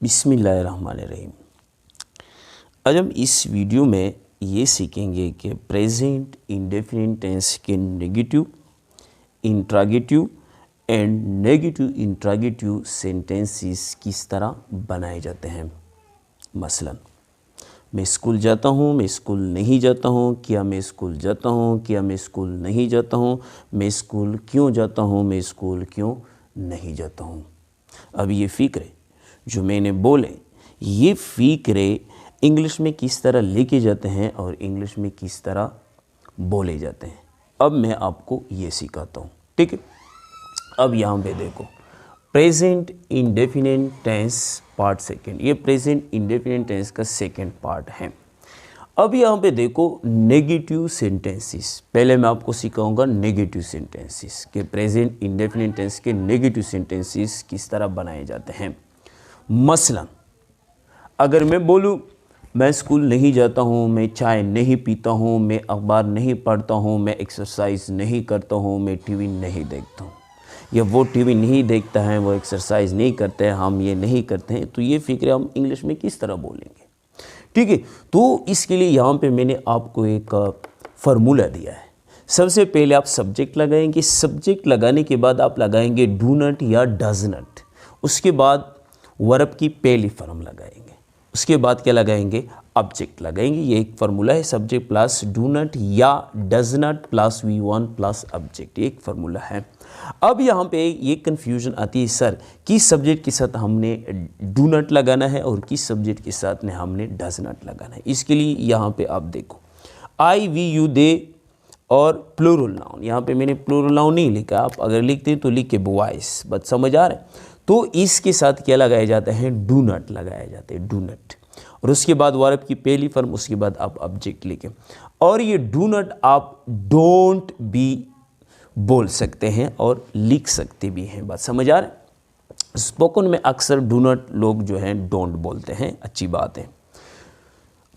बिस्मिल्लाहिर्रहमानिर्रहीम। आज हम इस वीडियो में ये सीखेंगे कि प्रेजेंट इंडेफिनिट टेंस के negative, interrogative and negative interrogative sentences किस तरह बनाए जाते हैं। मसलन, मैं स्कूल जाता हूँ, मैं स्कूल नहीं जाता हूँ, क्या मैं स्कूल जाता हूँ, क्या मैं स्कूल नहीं जाता हूँ, मैं स्कूल क्यों जाता हूँ, मैं स्कूल क्यों नहीं जाता हूँ। अब ये फ़िक्रे जो मैंने बोले, ये फ़िक्रे इंग्लिश में किस तरह लेके जाते हैं और इंग्लिश में किस तरह बोले जाते हैं, अब मैं आपको ये सिखाता हूँ। ठीक है, अब यहाँ पे देखो, present indefinite tense part second, ये प्रेजेंट इंडेफिनिट टेंस का सेकेंड पार्ट है। अब यहाँ पे देखो नेगेटिव सेंटेंसेस, पहले मैं आपको सिखाऊंगा नेगेटिव सेंटेंसेस के प्रेजेंट इंडेफिनिट टेंस के नेगेटिव सेंटेंसेस किस तरह बनाए जाते हैं। मसलन, अगर मैं बोलूँ मैं स्कूल नहीं जाता हूँ, मैं चाय नहीं पीता हूँ, मैं अखबार नहीं पढ़ता हूँ, मैं एक्सरसाइज नहीं करता हूँ, मैं टीवी नहीं देखता हूँ, या वो टीवी नहीं देखता है, वो एक्सरसाइज नहीं करते हैं, हम ये नहीं करते हैं, तो ये फिक्र हम इंग्लिश में किस तरह बोलेंगे। ठीक है, तो इसके लिए यहाँ पे मैंने आपको एक फार्मूला दिया है। सबसे पहले आप सब्जेक्ट लगाएंगे, सब्जेक्ट लगाने के बाद आप लगाएंगे डू नॉट या डज नॉट, उसके बाद वर्ब की पहली फॉर्म लगाएंगे, उसके बाद क्या लगाएंगे, ऑब्जेक्ट लगाएंगे। ये एक फार्मूला है, सब्जेक्ट प्लस डू नॉट या does not plus V1 plus object, एक फार्मूला है। अब यहाँ पे ये कन्फ्यूजन आती है, सर किस सब्जेक्ट के साथ हमने डू नॉट लगाना है और किस सब्जेक्ट के साथ ने हमने डज नॉट लगाना है। इसके लिए यहाँ पे आप देखो आई वी यू दे और प्लूरल नाउन, यहाँ पे मैंने प्लूरल नाउन नहीं लिखा, आप अगर लिखते हैं तो लिख के बॉयज, बट समझ आ रहा है। तो इसके साथ क्या लगाया जाता है, डू नॉट लगाया जाता है, डू नॉट, और उसके बाद वर्ब की पहली फॉर्म, उसके बाद आप ऑब्जेक्ट लिखें। और ये डू नॉट आप डोंट भी बोल सकते हैं और लिख सकते भी हैं, बात समझ आ रहा है। स्पोकन में अक्सर डू नॉट लोग जो हैं डोंट बोलते हैं, अच्छी बात है।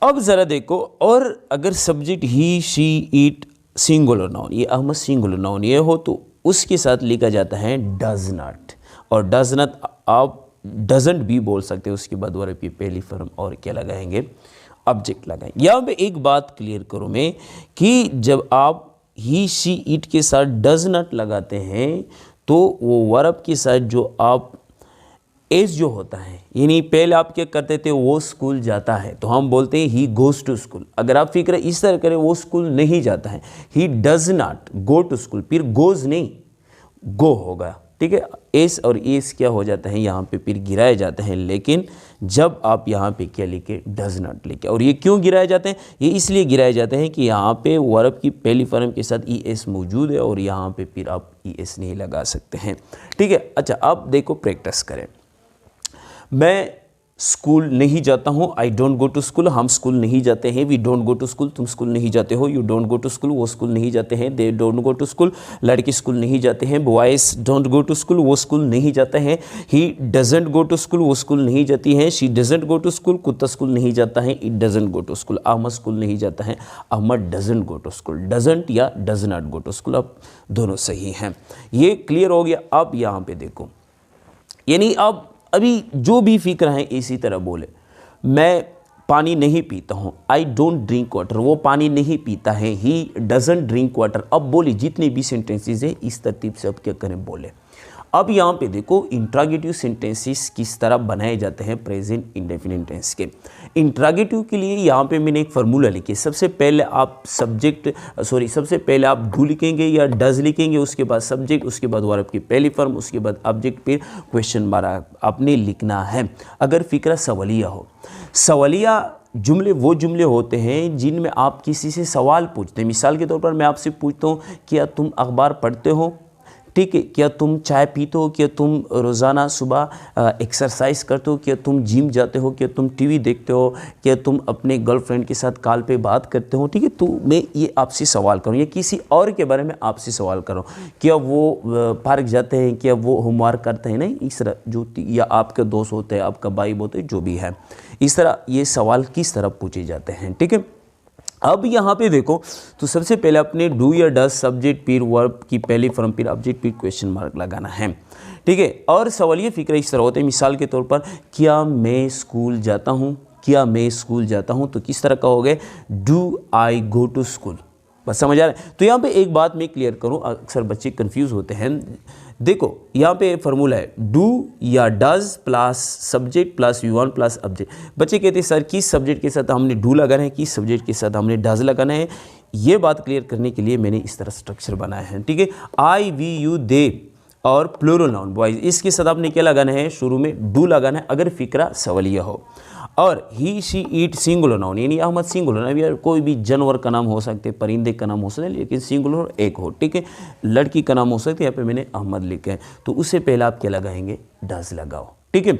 अब ज़रा देखो, और अगर subject he she it singular noun, ये अहमद सिंगुलर नाउन ये हो, तो उसके साथ लिखा जाता है डज नॉट, और डज नॉट आप डजंट भी बोल सकते हैं, उसके बाद वर्ब की पहली फॉर्म और क्या लगाएंगे, ऑब्जेक्ट लगाएंगे। यहाँ पे एक बात क्लियर करूँ मैं कि जब आप ही शी इट के साथ डज नॉट लगाते हैं तो वो वर्ब के साथ जो आप एज जो होता है, यानी पहले आप क्या करते थे, वो स्कूल जाता है तो हम बोलते हैं ही गोज़ टू स्कूल। अगर आप फिक्र इस तरह करें वो स्कूल नहीं जाता है, he does not go to school, फिर गोज़ नहीं गो होगा। ठीक है, एस और एस क्या हो जाता है, यहाँ पे फिर गिराए जाते हैं, लेकिन जब आप यहाँ पे क्या लिखे, डज नॉट लिखे। और ये क्यों गिराए जाते हैं, ये इसलिए गिराए जाते हैं कि यहाँ पे वर्ब की पहली फॉर्म के साथ ई एस मौजूद है और यहाँ पे फिर आप ई एस नहीं लगा सकते हैं। ठीक है, अच्छा अब देखो प्रैक्टिस करें। मैं स्कूल नहीं जाता हूँ, I don't go to school, हम स्कूल नहीं जाते हैं, we don't go to school, तुम स्कूल नहीं जाते हो, you don't go to school, वो स्कूल नहीं जाते हैं, they don't go to school, लड़के स्कूल नहीं जाते हैं, boys don't go to school, वो स्कूल नहीं जाते हैं, he doesn't go to school, वो स्कूल नहीं जाती है, she doesn't go to school, कुत्ता स्कूल नहीं जाता है, it doesn't go to school, Ahmed school नहीं जाता है, Ahmed doesn't go to school, doesn't या does not go to school, अब दोनों सही हैं। ये क्लियर हो गया। अब यहाँ पे देखो, यानी अब अभी जो भी फिक्र है इसी तरह बोले, मैं पानी नहीं पीता हूँ, आई डोंट ड्रिंक वाटर, वो पानी नहीं पीता है, ही डजंट ड्रिंक वाटर। अब बोले जितने भी सेंटेंसेस है इस तरतीब से अब क्या करें बोले। अब यहाँ पे देखो इंट्रागेटिव सेंटेंसेस किस तरह बनाए जाते हैं प्रेजेंट इंडेफिनिट टेंस के। इंट्रागेटिव के लिए यहाँ पे मैंने एक फार्मूला लिखी, सबसे पहले आप सबसे पहले आप डू लिखेंगे या डज लिखेंगे, उसके बाद सब्जेक्ट, उसके बाद वर्ब की पहली फॉर्म, उसके बाद ऑब्जेक्ट, फिर क्वेश्चन मार्क आपने लिखना है। अगर फिक्रा सवालिया हो, सवालिया जुमले वो जुमले होते हैं जिनमें आप किसी से सवाल पूछते हैं। मिसाल के तौर पर मैं आपसे पूछता हूँ, क्या तुम अखबार पढ़ते हो, ठीक है, क्या तुम चाय पीते हो, क्या तुम रोज़ाना सुबह एक्सरसाइज करते हो, क्या तुम जिम जाते हो, क्या तुम टीवी देखते हो, क्या तुम अपने गर्लफ्रेंड के साथ कॉल पे बात करते हो। ठीक है, तो मैं ये आपसे सवाल करूँ या किसी और के बारे में आपसे सवाल करूँ, क्या वो पार्क जाते हैं, क्या वो होमवर्क करते हैं, नहीं इस तरह जो, या आपके दोस्त होते हैं, आपका भाई होते हैं, जो भी है, इस तरह ये सवाल किस तरह पूछे जाते हैं। ठीक है, अब यहाँ पे देखो, तो सबसे पहले अपने डू या डज, सब्जेक्ट, फिर वर्ब की पहली फॉर्म, फिर ऑब्जेक्ट, फिर क्वेश्चन मार्क लगाना है। ठीक ठीक है। और सवालिया फ़िक्र इस तरह होते हैं, मिसाल के तौर पर क्या मैं स्कूल जाता हूँ, क्या मैं स्कूल जाता हूँ, तो किस तरह कहोगे, do I go to school. बस समझ आ रहा है। तो यहाँ पे एक बात मैं क्लियर करूँ, अक्सर बच्चे कंफ्यूज होते हैं। देखो यहाँ पे फार्मूला है डू या does plus subject plus V1 plus object. बच्चे कहते हैं सर किस सब्जेक्ट के साथ हमने डू लगाना है, किस सब्जेक्ट के साथ हमने डज लगाना है। ये बात क्लियर करने के लिए मैंने इस तरह स्ट्रक्चर बनाया है, ठीक है। आई वी यू दे और प्लूरल नाउन बॉयज, इसके साथ आपने क्या लगाना है, शुरू में डू लगाना है अगर फिक्रा सवालिया हो। और ही शी ईट सिंगुलर नाउन, यानी अहमद सिंगुलर नाउन, या कोई भी जानवर का नाम हो सकते, परिंदे का नाम हो सकते, लेकिन सिंगुलर एक हो, ठीक है। लड़की का नाम हो सकता है, यहाँ पे मैंने अहमद लिखा है, तो उससे पहले आप क्या लगाएंगे, डज लगाओ, ठीक है।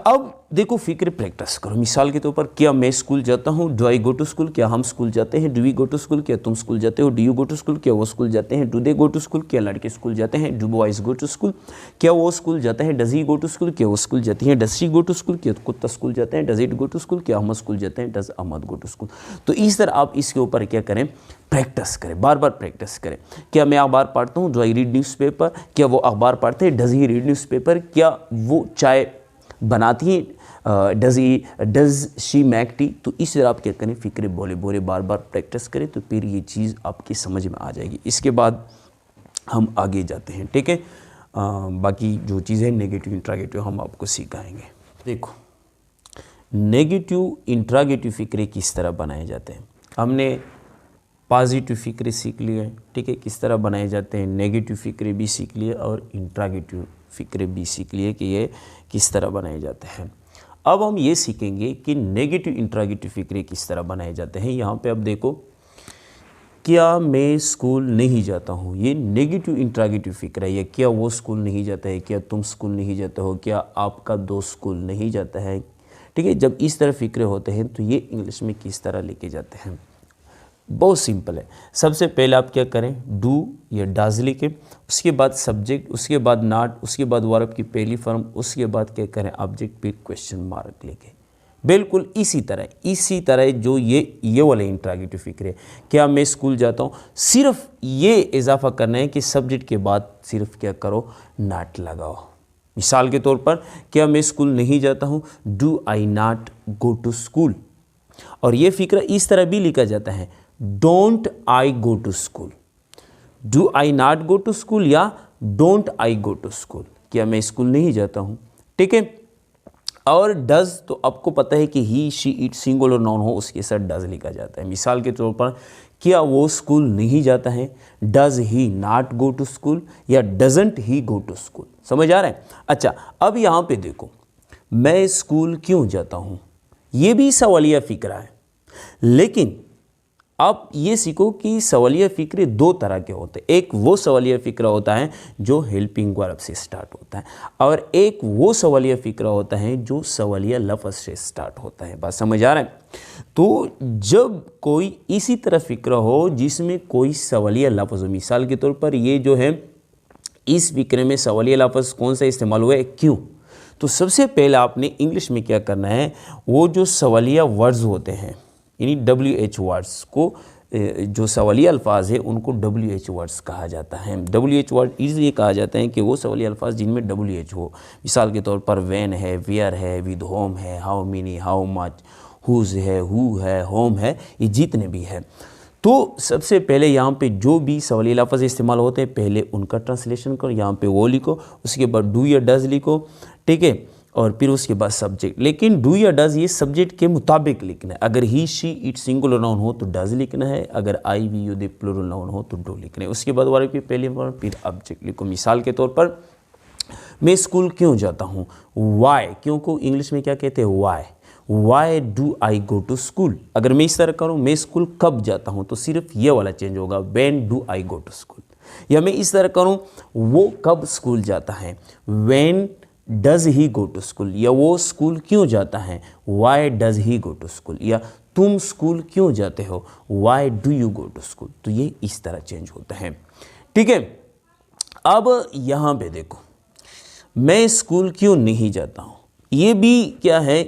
अब देखो फिक्र प्रैक्टिस करो, मिसाल के तौर पर क्या मैं स्कूल जाता हूँ, do I go to school, क्या हम स्कूल जाते हैं, do we go to school, क्या तुम स्कूल जाते हो, do you go to school, क्या वो स्कूल जाते हैं, do they go to school, क्या लड़के स्कूल जाते हैं, do boys go to school, क्या वो स्कूल जाते हैं, does he go to school, क्या वो स्कूल जाती हैं, does she go to school, क्या कुत्ता स्कूल जाते हैं, does it go to school, क्या अहमद स्कूल जाते हैं, does Ahmed go to school. तो इस तरह आप इसके ऊपर क्या करें, प्रैक्टिस करें, बार बार प्रैक्टिस करें। क्या मैं अखबार पढ़ता हूँ, do I read news paper, क्या वो अखबार पढ़ते हैं, does he read news paper, क्या वो चाय बनाती है, डज शी मैक टी। तो इस तरह आप क्या करें, फिक्रे बोले बोले बार बार प्रैक्टिस करें, तो फिर ये चीज़ आपकी समझ में आ जाएगी। इसके बाद हम आगे जाते हैं, ठीक है। बाकी जो चीज़ें नेगेटिव इंट्रागेटिव हम आपको सिखाएंगे। देखो नेगेटिव इंट्रागेटिव फिक्रे किस तरह बनाए जाते हैं, हमने पॉजिटिव फिक्रे सीख लिए, ठीक है, किस तरह बनाए जाते हैं, नेगेटिव फिक्रे भी सीख लिए और इंट्रागेटिव फिक्रे भी सीख लिए कि ये किस तरह बनाए जाते हैं। अब हम ये सीखेंगे कि नेगेटिव इंट्रागेटिव फिक्रे किस तरह बनाए जाते हैं। यहाँ पे अब देखो क्या मैं स्कूल नहीं जाता हूँ, ये नेगेटिव इंट्रागेटिव फिक्र है। या क्या वो स्कूल नहीं जाता है, क्या तुम स्कूल नहीं जाते हो, क्या आपका दोस्त स्कूल नहीं जाता है, ठीक है। जब इस तरह फिक्रे होते हैं तो ये इंग्लिश में किस तरह लेके जाते हैं, बहुत सिंपल है। सबसे पहले आप क्या करें, डू या डज लिखें, उसके बाद सब्जेक्ट, उसके बाद नॉट, उसके बाद वर्ब की पहली फॉर्म, उसके बाद क्या करें, ऑब्जेक्ट पे क्वेश्चन मार्क लिखें। बिल्कुल इसी तरह जो ये वाले इंट्रागेटिव फिक्र है, क्या मैं स्कूल जाता हूँ, सिर्फ ये इजाफा करना है कि सब्जेक्ट के बाद सिर्फ क्या करो, नॉट लगाओ। मिसाल के तौर पर क्या मैं स्कूल नहीं जाता हूँ, do I not go to school. और ये फिक्र इस तरह भी लिखा जाता है, don't I go to school, do I not go to school या don't I go to school, क्या मैं स्कूल नहीं जाता हूँ, ठीक है। और डज तो आपको पता है कि ही शी इट सिंगुलर नाउन हो उसके साथ डज लिखा जाता है। मिसाल के तौर पर क्या वो स्कूल नहीं जाता है, does he not go to school या doesn't he go to school. समझ आ रहा है। अच्छा अब यहाँ पे देखो, मैं स्कूल क्यों जाता हूँ, ये भी सवालिया फिक्रा है, लेकिन आप ये सीखो कि सवालिया फ़िक्रे दो तरह के होते हैं। एक वो सवालिया फ़िक्रा होता है जो हेल्पिंग वर्ब से स्टार्ट होता है, और एक वो सवालिया फ़िक्रा होता है जो सवालिया लफ्ज़ से स्टार्ट होता है। बात समझ आ रहा है। तो जब कोई इसी तरह फ़िक्रा हो जिसमें कोई सवालिया लफ्ज़ हो, मिसाल के तौर पर ये जो है इस फ़िक्रे में सवालिया लफ्ज़ कौन सा इस्तेमाल हुआ है, क्यों। तो सबसे पहले आपने इंग्लिश में क्या करना है, वो जो सवालिया वर्ड्स होते हैं यानी WH वर्ड्स को, जो सवालिया अल्फाज है उनको WH वर्ड्स कहा जाता है। WH वर्ड इसलिए कहा जाता है कि वो सवालिया अल्फाज जिनमें WH हो। मिसाल के तौर पर वैन है, वेयर है, विद होम है, how many, how much, whose है, हु है, होम है, ये जितने भी है। तो सबसे पहले यहाँ पे जो भी सवालिया लफ्ज़ इस्तेमाल होते हैं पहले उनका ट्रांसलेशन करो, यहाँ पे वो लिखो, उसके बाद डू या डज लिखो, ठीक है, और फिर उसके बाद सब्जेक्ट। लेकिन डू या डज ये सब्जेक्ट के मुताबिक लिखना है। अगर he she it singular noun हो तो डज लिखना है, अगर I we you they plural noun हो तो डू लिखना है। उसके बाद वर्ब की पहली फॉर्म फिर ऑब्जेक्ट लिखो। मिसाल के तौर पर मैं स्कूल क्यों जाता हूँ, वाई, क्यों को इंग्लिश में क्या कहते हैं, why do I go to school. अगर मैं इस तरह करूँ मैं स्कूल कब जाता हूँ तो सिर्फ ये वाला चेंज होगा, when do I go to school. या मैं इस तरह करूँ वो कब स्कूल जाता है, when does he go to school. या वो स्कूल क्यों जाता है, why does he go to school. या तुम स्कूल क्यों जाते हो, why do you go to school. तो ये इस तरह चेंज होता है, ठीक है। अब यहाँ पे देखो, मैं स्कूल क्यों नहीं जाता हूँ, ये भी क्या है,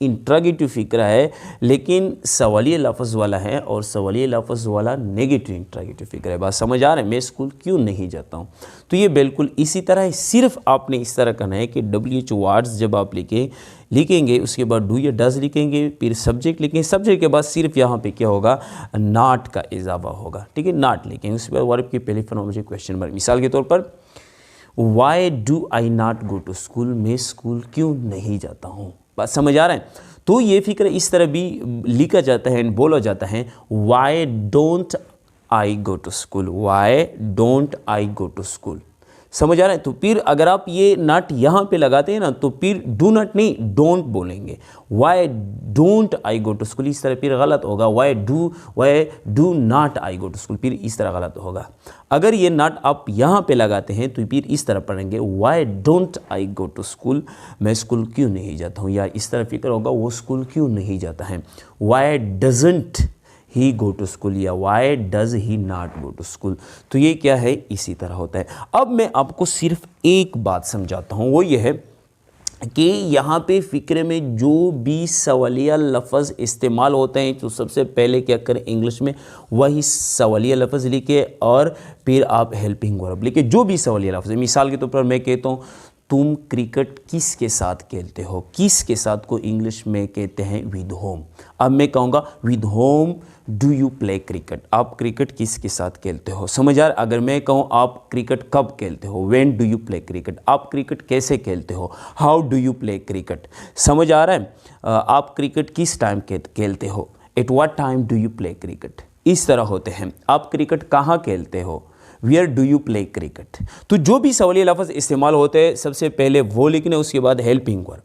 इंट्रागेटिव फ़िक्रा है, लेकिन सवालिया लफ्ज़ वाला है और सवालिया लफ्ज़ वाला नेगेटिव इंट्रागेटिव फ़िक्रा है। बात समझ आ रहा है? मैं स्कूल क्यों नहीं जाता हूँ। तो ये बिल्कुल इसी तरह है, सिर्फ आपने इस तरह करना है कि WH वर्ड्स जब आप लिखेंगे उसके बाद डू या डज लिखेंगे, फिर सब्जेक्ट लिखेंगे, सब्जेक्ट के बाद सिर्फ यहाँ पे क्या होगा, नॉट का इजाफा होगा। ठीक है, नॉट लिखेंगे, उसके बाद वर्ब की पहले फॉर्म मुझे क्वेश्चन मार्क। मिसाल के तौर पर why do I not go to school, मैं स्कूल क्यों नहीं जाता हूँ। बात समझ आ रहा है? तो ये फिक्र इस तरह भी लिखा जाता है एंड बोला जाता है, why don't I go to school, why don't I go to school. समझ आ रहा है? तो फिर अगर आप ये नॉट यहाँ पे लगाते हैं ना, तो फिर डू नॉट नहीं, डोंट बोलेंगे। Why don't I go to school, इस तरह फिर गलत होगा। Why do not I go to school, फिर इस तरह गलत होगा। अगर ये नॉट आप यहाँ पे लगाते हैं तो फिर इस तरह पढ़ेंगे, why don't I go to school, मैं स्कूल क्यों नहीं जाता हूँ। या इस तरह फिक्र होगा, वो स्कूल क्यों नहीं जाता है। Why doesn't he go to school, या why does he not go to school. तो ये क्या है, इसी तरह होता है। अब मैं आपको सिर्फ एक बात समझाता हूँ, वो ये है कि यहाँ पे फ़िक्रे में जो भी सवालिया लफ्ज़ इस्तेमाल होते हैं, तो सबसे पहले क्या करें, इंग्लिश में वही सवालिया लफ्ज़ लिखे और फिर आप हेल्पिंग वर्ब लिखे। जो भी सवालिया लफ्ज़ है, मिसाल के तौर पर मैं कहता हूँ, तुम क्रिकेट किसके साथ खेलते हो। किस के साथ को इंग्लिश में कहते हैं विद होम। अब मैं कहूँगा with home do you play cricket, आप क्रिकेट किसके साथ खेलते हो। समझ आ रहा? अगर मैं कहूँ आप क्रिकेट कब खेलते हो, when do you play cricket, आप क्रिकेट कैसे खेलते हो, how do you play cricket. समझ आ रहा है? आप क्रिकेट किस टाइम खेलते हो, at what time do you play cricket. इस तरह होते हैं। आप क्रिकेट कहाँ खेलते हो, where do you play cricket. तो जो भी सवालिया लफ्ज़ इस्तेमाल होते हैं, सबसे पहले वो लिखने, उसके बाद हेल्पिंग वर्ब।